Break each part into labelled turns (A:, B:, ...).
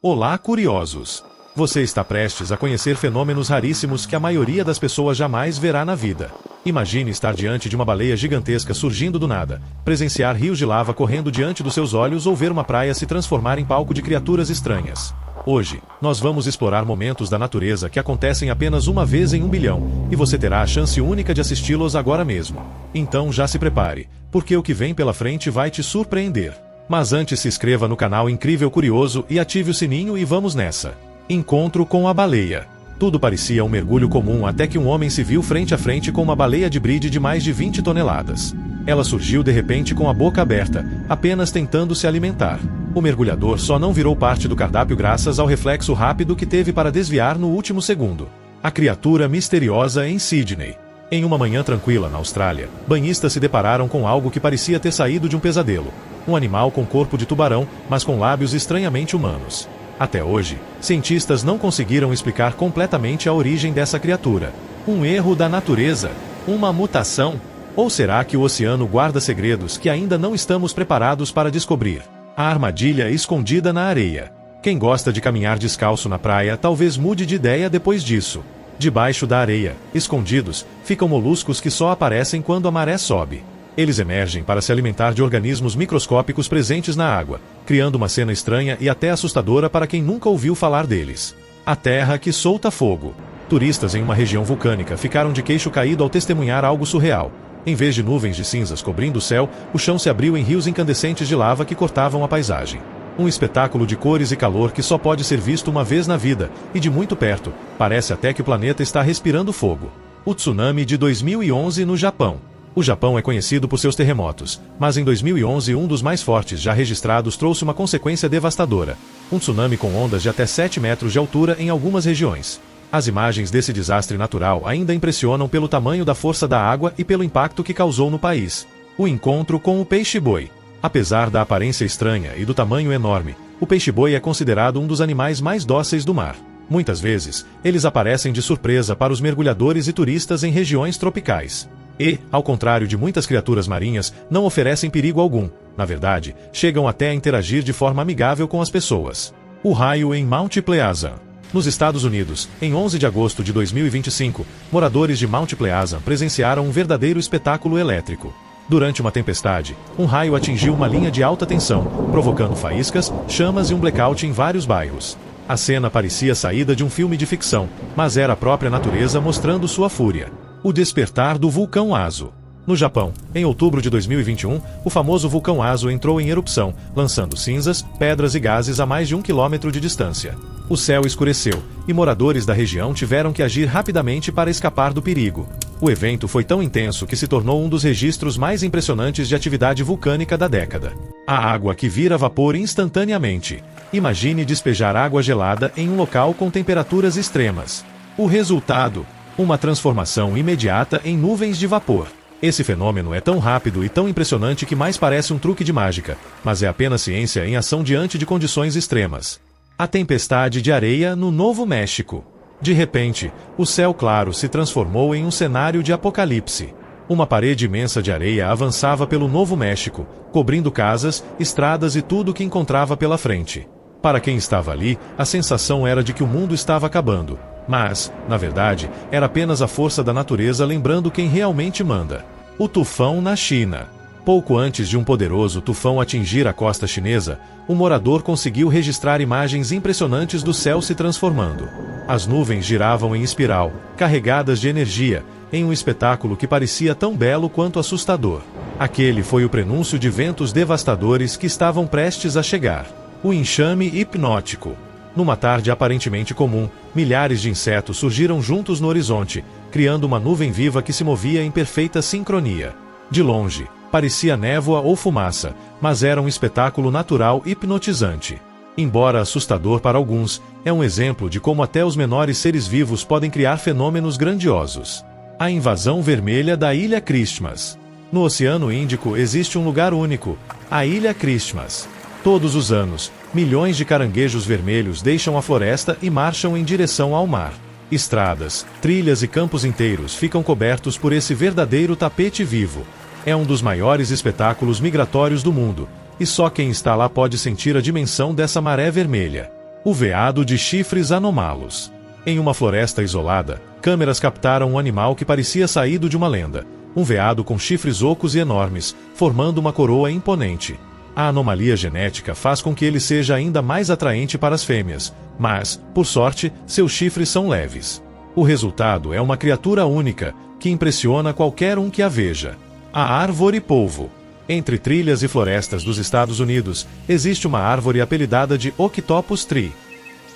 A: Olá, curiosos! Você está prestes a conhecer fenômenos raríssimos que a maioria das pessoas jamais verá na vida. Imagine estar diante de uma baleia gigantesca surgindo do nada, presenciar rios de lava correndo diante dos seus olhos ou ver uma praia se transformar em palco de criaturas estranhas. Hoje, nós vamos explorar momentos da natureza que acontecem apenas uma vez em 1 bilhão, e você terá a chance única de assisti-los agora mesmo. Então já se prepare, porque o que vem pela frente vai te surpreender. Mas antes se inscreva no canal Incrível Curioso e ative o sininho e vamos nessa. Encontro com a baleia. Tudo parecia um mergulho comum até que um homem se viu frente a frente com uma baleia de bride de mais de 20 toneladas. Ela surgiu de repente com a boca aberta, apenas tentando se alimentar. O mergulhador só não virou parte do cardápio graças ao reflexo rápido que teve para desviar no último segundo. A criatura misteriosa em Sydney. Em uma manhã tranquila na Austrália, banhistas se depararam com algo que parecia ter saído de um pesadelo. Um animal com corpo de tubarão, mas com lábios estranhamente humanos. Até hoje, cientistas não conseguiram explicar completamente a origem dessa criatura. Um erro da natureza? Uma mutação? Ou será que o oceano guarda segredos que ainda não estamos preparados para descobrir? A armadilha escondida na areia. Quem gosta de caminhar descalço na praia talvez mude de ideia depois disso. Debaixo da areia, escondidos, ficam moluscos que só aparecem quando a maré sobe. Eles emergem para se alimentar de organismos microscópicos presentes na água, criando uma cena estranha e até assustadora para quem nunca ouviu falar deles. A terra que solta fogo. Turistas em uma região vulcânica ficaram de queixo caído ao testemunhar algo surreal. Em vez de nuvens de cinzas cobrindo o céu, o chão se abriu em rios incandescentes de lava que cortavam a paisagem. Um espetáculo de cores e calor que só pode ser visto uma vez na vida, e de muito perto, parece até que o planeta está respirando fogo. O tsunami de 2011 no Japão. O Japão é conhecido por seus terremotos, mas em 2011 um dos mais fortes já registrados trouxe uma consequência devastadora. Um tsunami com ondas de até 7 metros de altura em algumas regiões. As imagens desse desastre natural ainda impressionam pelo tamanho da força da água e pelo impacto que causou no país. O encontro com o peixe-boi. Apesar da aparência estranha e do tamanho enorme, o peixe-boi é considerado um dos animais mais dóceis do mar. Muitas vezes, eles aparecem de surpresa para os mergulhadores e turistas em regiões tropicais. E, ao contrário de muitas criaturas marinhas, não oferecem perigo algum. Na verdade, chegam até a interagir de forma amigável com as pessoas. O raio em Mount Pleasant. Nos Estados Unidos, em 11 de agosto de 2025, moradores de Mount Pleasant presenciaram um verdadeiro espetáculo elétrico. Durante uma tempestade, um raio atingiu uma linha de alta tensão, provocando faíscas, chamas e um blackout em vários bairros. A cena parecia saída de um filme de ficção, mas era a própria natureza mostrando sua fúria. O despertar do vulcão Aso. No Japão, em outubro de 2021, o famoso vulcão Aso entrou em erupção, lançando cinzas, pedras e gases a mais de 1 quilômetro de distância. O céu escureceu, e moradores da região tiveram que agir rapidamente para escapar do perigo. O evento foi tão intenso que se tornou um dos registros mais impressionantes de atividade vulcânica da década. A água que vira vapor instantaneamente. Imagine despejar água gelada em um local com temperaturas extremas. O resultado: uma transformação imediata em nuvens de vapor. Esse fenômeno é tão rápido e tão impressionante que mais parece um truque de mágica, mas é apenas ciência em ação diante de condições extremas. A tempestade de areia no Novo México. De repente, o céu claro se transformou em um cenário de apocalipse. Uma parede imensa de areia avançava pelo Novo México, cobrindo casas, estradas e tudo o que encontrava pela frente. Para quem estava ali, a sensação era de que o mundo estava acabando. Mas, na verdade, era apenas a força da natureza lembrando quem realmente manda. O tufão na China. Pouco antes de um poderoso tufão atingir a costa chinesa, um morador conseguiu registrar imagens impressionantes do céu se transformando. As nuvens giravam em espiral, carregadas de energia, em um espetáculo que parecia tão belo quanto assustador. Aquele foi o prenúncio de ventos devastadores que estavam prestes a chegar. O enxame hipnótico. Numa tarde aparentemente comum, milhares de insetos surgiram juntos no horizonte, criando uma nuvem viva que se movia em perfeita sincronia. De longe, parecia névoa ou fumaça, mas era um espetáculo natural hipnotizante. Embora assustador para alguns, é um exemplo de como até os menores seres vivos podem criar fenômenos grandiosos. A invasão vermelha da Ilha Christmas. No Oceano Índico existe um lugar único, a Ilha Christmas. Todos os anos, milhões de caranguejos vermelhos deixam a floresta e marcham em direção ao mar. Estradas, trilhas e campos inteiros ficam cobertos por esse verdadeiro tapete vivo. É um dos maiores espetáculos migratórios do mundo, e só quem está lá pode sentir a dimensão dessa maré vermelha. O veado de chifres anomalos. Em uma floresta isolada, câmeras captaram um animal que parecia saído de uma lenda. Um veado com chifres ocos e enormes, formando uma coroa imponente. A anomalia genética faz com que ele seja ainda mais atraente para as fêmeas, mas, por sorte, seus chifres são leves. O resultado é uma criatura única, que impressiona qualquer um que a veja. A árvore-polvo. Entre trilhas e florestas dos Estados Unidos, existe uma árvore apelidada de Octopus Tree.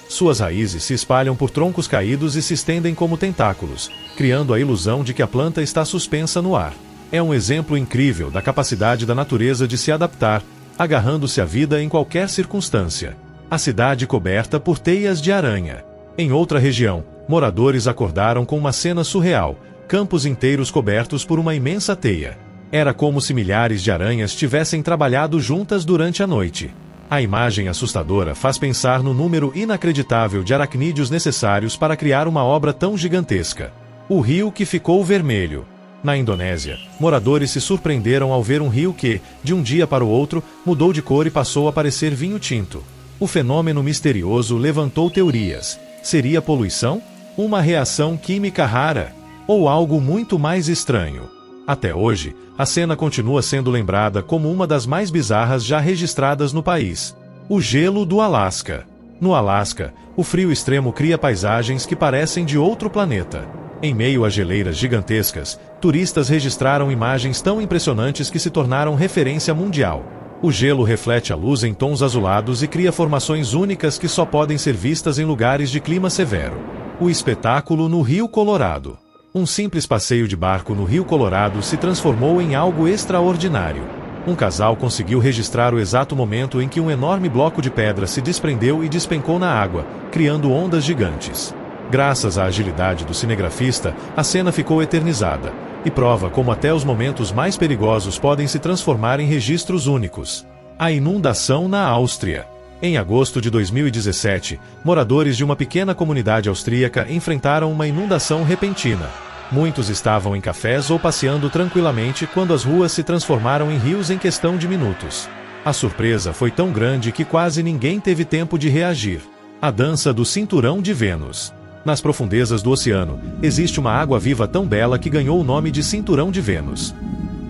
A: Suas raízes se espalham por troncos caídos e se estendem como tentáculos, criando a ilusão de que a planta está suspensa no ar. É um exemplo incrível da capacidade da natureza de se adaptar, agarrando-se à vida em qualquer circunstância. A cidade coberta por teias de aranha. Em outra região, moradores acordaram com uma cena surreal, campos inteiros cobertos por uma imensa teia. Era como se milhares de aranhas tivessem trabalhado juntas durante a noite. A imagem assustadora faz pensar no número inacreditável de aracnídeos necessários para criar uma obra tão gigantesca. O rio que ficou vermelho. Na Indonésia, moradores se surpreenderam ao ver um rio que, de um dia para o outro, mudou de cor e passou a parecer vinho tinto. O fenômeno misterioso levantou teorias. Seria poluição? Uma reação química rara? Ou algo muito mais estranho? Até hoje, a cena continua sendo lembrada como uma das mais bizarras já registradas no país. O gelo do Alasca. No Alasca, o frio extremo cria paisagens que parecem de outro planeta. Em meio a geleiras gigantescas, turistas registraram imagens tão impressionantes que se tornaram referência mundial. O gelo reflete a luz em tons azulados e cria formações únicas que só podem ser vistas em lugares de clima severo. O espetáculo no Rio Colorado. Um simples passeio de barco no Rio Colorado se transformou em algo extraordinário. Um casal conseguiu registrar o exato momento em que um enorme bloco de pedra se desprendeu e despencou na água, criando ondas gigantes. Graças à agilidade do cinegrafista, a cena ficou eternizada, e prova como até os momentos mais perigosos podem se transformar em registros únicos. A inundação na Áustria. Em agosto de 2017, moradores de uma pequena comunidade austríaca enfrentaram uma inundação repentina. Muitos estavam em cafés ou passeando tranquilamente quando as ruas se transformaram em rios em questão de minutos. A surpresa foi tão grande que quase ninguém teve tempo de reagir. A dança do cinturão de Vênus. Nas profundezas do oceano, existe uma água-viva tão bela que ganhou o nome de Cinturão de Vênus.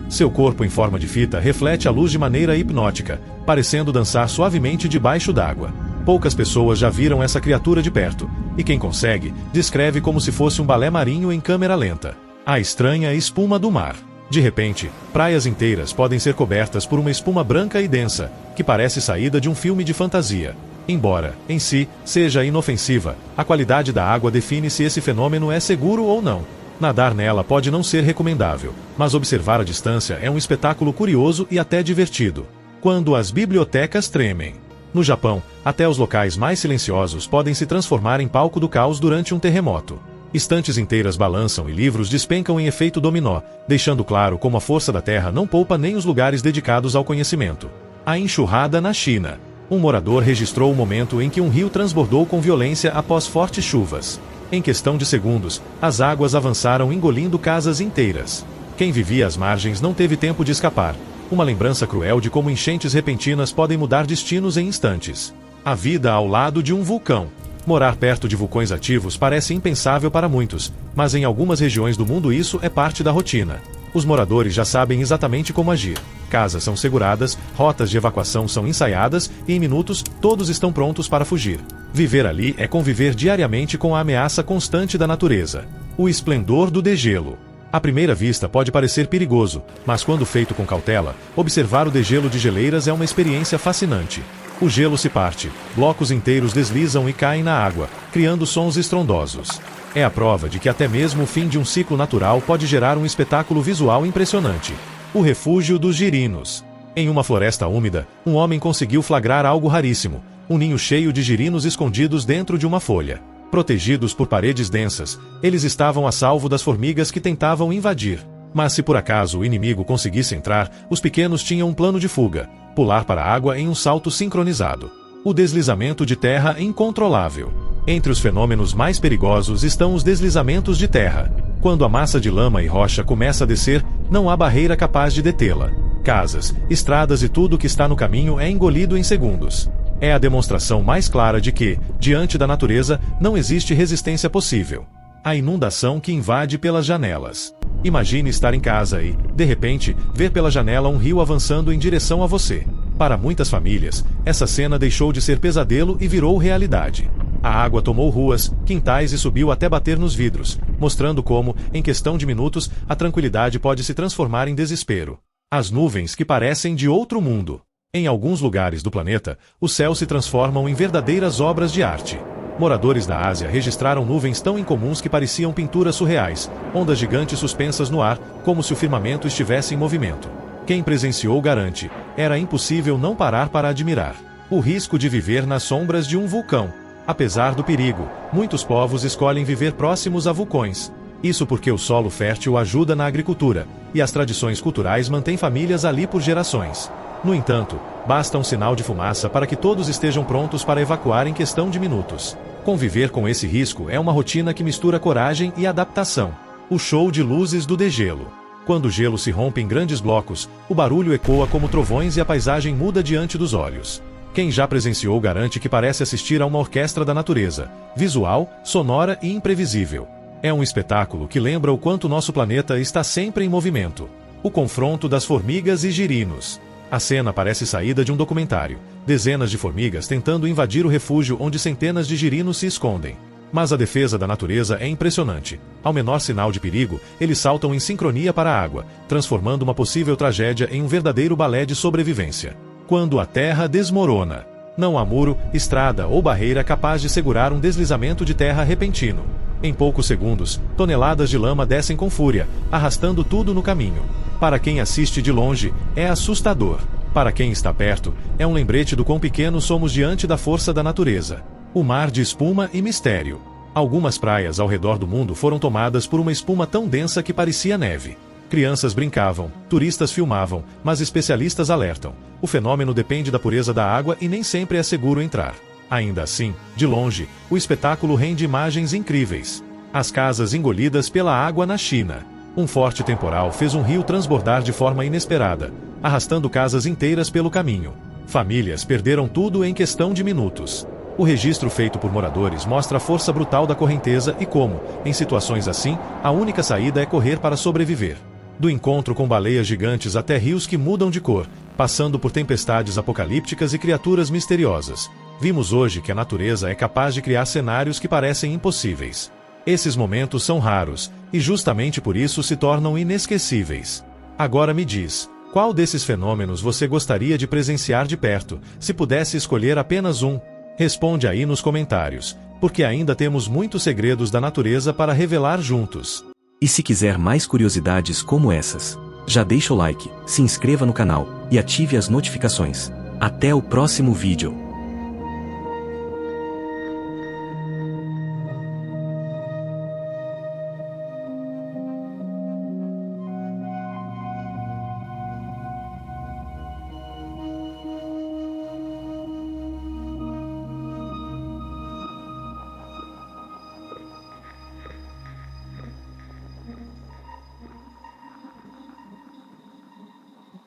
A: Seu corpo em forma de fita reflete a luz de maneira hipnótica, parecendo dançar suavemente debaixo d'água. Poucas pessoas já viram essa criatura de perto, e quem consegue, descreve como se fosse um balé marinho em câmera lenta. A estranha espuma do mar. De repente, praias inteiras podem ser cobertas por uma espuma branca e densa, que parece saída de um filme de fantasia. Embora, em si, seja inofensiva, a qualidade da água define se esse fenômeno é seguro ou não. Nadar nela pode não ser recomendável, mas observar a distância é um espetáculo curioso e até divertido. Quando as bibliotecas tremem. No Japão, até os locais mais silenciosos podem se transformar em palco do caos durante um terremoto. Estantes inteiras balançam e livros despencam em efeito dominó, deixando claro como a força da Terra não poupa nem os lugares dedicados ao conhecimento. A enxurrada na China. Um morador registrou o momento em que um rio transbordou com violência após fortes chuvas. Em questão de segundos, as águas avançaram engolindo casas inteiras. Quem vivia às margens não teve tempo de escapar. Uma lembrança cruel de como enchentes repentinas podem mudar destinos em instantes. A vida ao lado de um vulcão. Morar perto de vulcões ativos parece impensável para muitos, mas em algumas regiões do mundo isso é parte da rotina. Os moradores já sabem exatamente como agir. Casas são seguradas, rotas de evacuação são ensaiadas e em minutos todos estão prontos para fugir. Viver ali é conviver diariamente com a ameaça constante da natureza. O esplendor do degelo. À primeira vista pode parecer perigoso, mas quando feito com cautela, observar o degelo de geleiras é uma experiência fascinante. O gelo se parte, blocos inteiros deslizam e caem na água, criando sons estrondosos. É a prova de que até mesmo o fim de um ciclo natural pode gerar um espetáculo visual impressionante. O refúgio dos girinos. Em uma floresta úmida, um homem conseguiu flagrar algo raríssimo, um ninho cheio de girinos escondidos dentro de uma folha. Protegidos por paredes densas, eles estavam a salvo das formigas que tentavam invadir. Mas se por acaso o inimigo conseguisse entrar, os pequenos tinham um plano de fuga: pular para a água em um salto sincronizado. O deslizamento de terra incontrolável. Entre os fenômenos mais perigosos estão os deslizamentos de terra. Quando a massa de lama e rocha começa a descer, não há barreira capaz de detê-la. Casas, estradas e tudo que está no caminho é engolido em segundos. É a demonstração mais clara de que, diante da natureza, não existe resistência possível. A inundação que invade pelas janelas. Imagine estar em casa e, de repente, ver pela janela um rio avançando em direção a você. Para muitas famílias, essa cena deixou de ser pesadelo e virou realidade. A água tomou ruas, quintais e subiu até bater nos vidros, mostrando como, em questão de minutos, a tranquilidade pode se transformar em desespero. As nuvens que parecem de outro mundo. Em alguns lugares do planeta, os céus se transformam em verdadeiras obras de arte. Moradores da Ásia registraram nuvens tão incomuns que pareciam pinturas surreais, ondas gigantes suspensas no ar, como se o firmamento estivesse em movimento. Quem presenciou garante, era impossível não parar para admirar. O risco de viver nas sombras de um vulcão. Apesar do perigo, muitos povos escolhem viver próximos a vulcões. Isso porque o solo fértil ajuda na agricultura, e as tradições culturais mantêm famílias ali por gerações. No entanto, basta um sinal de fumaça para que todos estejam prontos para evacuar em questão de minutos. Conviver com esse risco é uma rotina que mistura coragem e adaptação. O show de luzes do degelo. Quando o gelo se rompe em grandes blocos, o barulho ecoa como trovões e a paisagem muda diante dos olhos. Quem já presenciou garante que parece assistir a uma orquestra da natureza, visual, sonora e imprevisível. É um espetáculo que lembra o quanto nosso planeta está sempre em movimento. O confronto das formigas e girinos. A cena parece saída de um documentário. Dezenas de formigas tentando invadir o refúgio onde centenas de girinos se escondem. Mas a defesa da natureza é impressionante. Ao menor sinal de perigo, eles saltam em sincronia para a água, transformando uma possível tragédia em um verdadeiro balé de sobrevivência. Quando a terra desmorona. Não há muro, estrada ou barreira capaz de segurar um deslizamento de terra repentino. Em poucos segundos, toneladas de lama descem com fúria, arrastando tudo no caminho. Para quem assiste de longe, é assustador. Para quem está perto, é um lembrete do quão pequenos somos diante da força da natureza. O mar de espuma e mistério. Algumas praias ao redor do mundo foram tomadas por uma espuma tão densa que parecia neve. Crianças brincavam, turistas filmavam, mas especialistas alertam. O fenômeno depende da pureza da água e nem sempre é seguro entrar. Ainda assim, de longe, o espetáculo rende imagens incríveis. As casas engolidas pela água na China. Um forte temporal fez um rio transbordar de forma inesperada, arrastando casas inteiras pelo caminho. Famílias perderam tudo em questão de minutos. O registro feito por moradores mostra a força brutal da correnteza e como, em situações assim, a única saída é correr para sobreviver. Do encontro com baleias gigantes até rios que mudam de cor, passando por tempestades apocalípticas e criaturas misteriosas. Vimos hoje que a natureza é capaz de criar cenários que parecem impossíveis. Esses momentos são raros, e justamente por isso se tornam inesquecíveis. Agora me diz, qual desses fenômenos você gostaria de presenciar de perto, se pudesse escolher apenas um? Responde aí nos comentários, porque ainda temos muitos segredos da natureza para revelar juntos.
B: E se quiser mais curiosidades como essas, já deixa o like, se inscreva no canal e ative as notificações. Até o próximo vídeo.